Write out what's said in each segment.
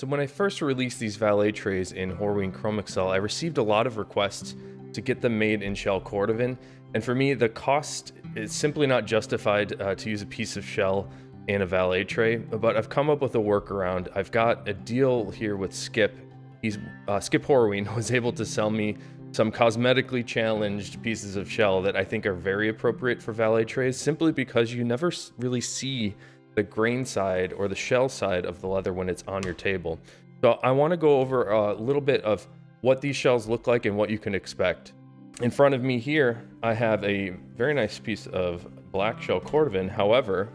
So when I first released these Valet trays in Horween Chrome Excel, I received a lot of requests to get them made in shell Cordovan. And for me, the cost is simply not justified to use a piece of shell in a Valet tray, but I've come up with a workaround. I've got a deal here with Skip. Skip Horween was able to sell me some cosmetically challenged pieces of shell that I think are very appropriate for Valet trays, simply because you never really see the grain side or the shell side of the leather when it's on your table. So I want to go over a little bit of what these shells look like and what you can expect. In front of me here, I have a very nice piece of black shell Cordovan. However,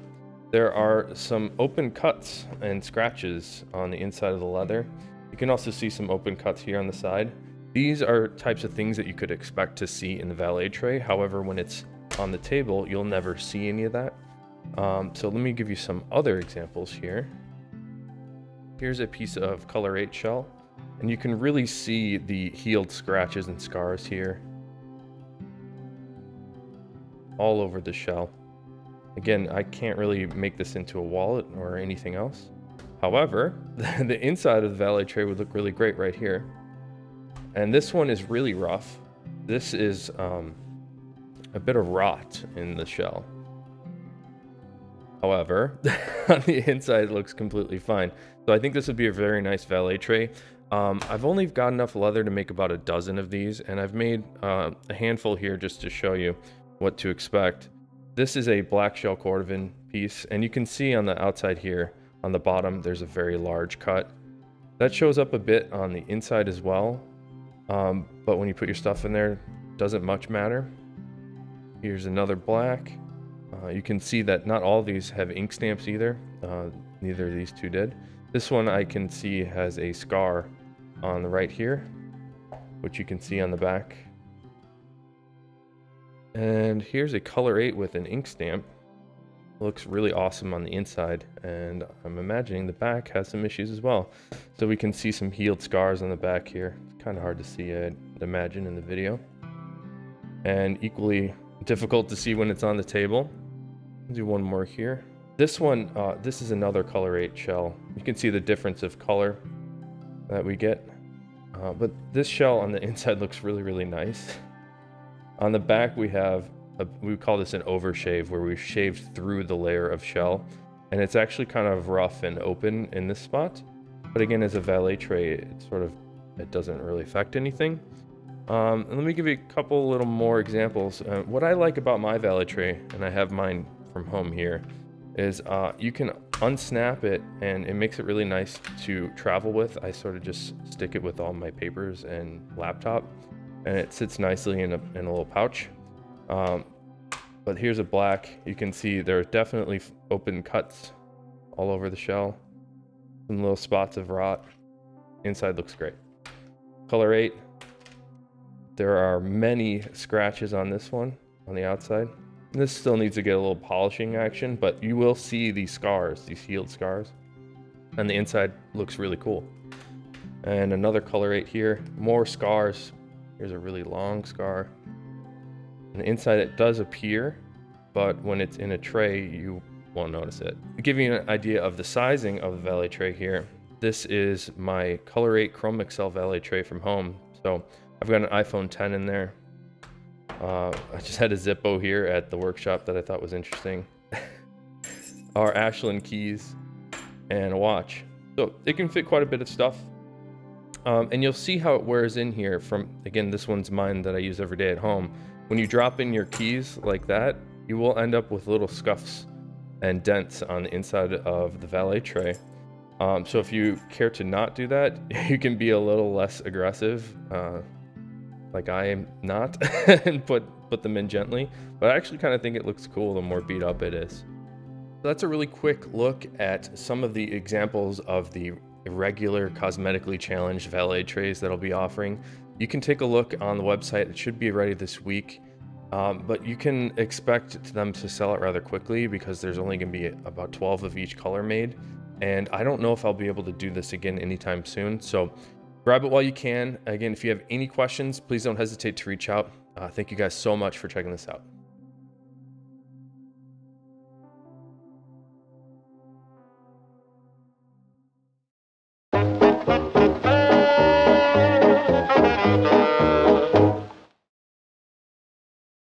there are some open cuts and scratches on the inside of the leather. You can also see some open cuts here on the side. These are types of things that you could expect to see in the Valet tray. However, when it's on the table, you'll never see any of that. So let me give you some other examples here. Here's a piece of color 8 shell, and you can really see the healed scratches and scars here all over the shell. Again, I can't really make this into a wallet or anything else. However, the inside of the Valet tray would look really great right here. And this one is really rough. This is a bit of rot in the shell. However, on the inside, it looks completely fine. So I think this would be a very nice Valet tray. I've only got enough leather to make about a dozen of these, and I've made a handful here just to show you what to expect. This is a black shell Cordovan piece, and you can see on the outside here, on the bottom, there's a very large cut. That shows up a bit on the inside as well, but when you put your stuff in there, it doesn't much matter. Here's another black. You can see that not all of these have ink stamps either. Neither of these two did. This one I can see has a scar on the right here, which you can see on the back. And here's a color 8 with an ink stamp. Looks really awesome on the inside, and I'm imagining the back has some issues as well. So we can see some healed scars on the back here. It's kind of hard to see, I'd imagine, in the video. And equally difficult to see when it's on the table. I'll do one more here. This one, this is another color 8 shell. You can see the difference of color that we get. But this shell on the inside looks really, really nice. On the back, we have, we call this an overshave, where we've shaved through the layer of shell. And it's actually kind of rough and open in this spot. But again, as a Valet tray, it doesn't really affect anything. And let me give you a couple little more examples. What I like about my Valet tray, and I have mine from home here, is you can unsnap it and it makes it really nice to travel with. I sort of just stick it with all my papers and laptop, and it sits nicely in a little pouch. But here's a black. You can see there are definitely open cuts all over the shell. Some little spots of rot. Inside looks great. Color 8. There are many scratches on this one, on the outside. This still needs to get a little polishing action, but you will see these scars, these healed scars. And the inside looks really cool. And another color 8 here, more scars. Here's a really long scar. And the inside, it does appear, but when it's in a tray, you won't notice it. To give you an idea of the sizing of the Valet tray here, this is my color 8 Chrome Excel Valet tray from home. So I've got an iPhone 10 in there. I just had a Zippo here at the workshop that I thought was interesting. Our Ashland keys and a watch. So it can fit quite a bit of stuff. And you'll see how it wears in here from, again, this one's mine that I use every day at home. When you drop in your keys like that, you will end up with little scuffs and dents on the inside of the Valet tray. So if you care to not do that, you can be a little less aggressive, like I am not, and put them in gently. But I actually kind of think it looks cool the more beat up it is. So that's a really quick look at some of the examples of the irregular cosmetically challenged Valet trays that I'll be offering. You can take a look on the website. It should be ready this week, but you can expect them to sell it rather quickly because there's only going to be about 12 of each color made. And I don't know if I'll be able to do this again anytime soon. So grab it while you can. Again, if you have any questions, please don't hesitate to reach out. Thank you guys so much for checking this out.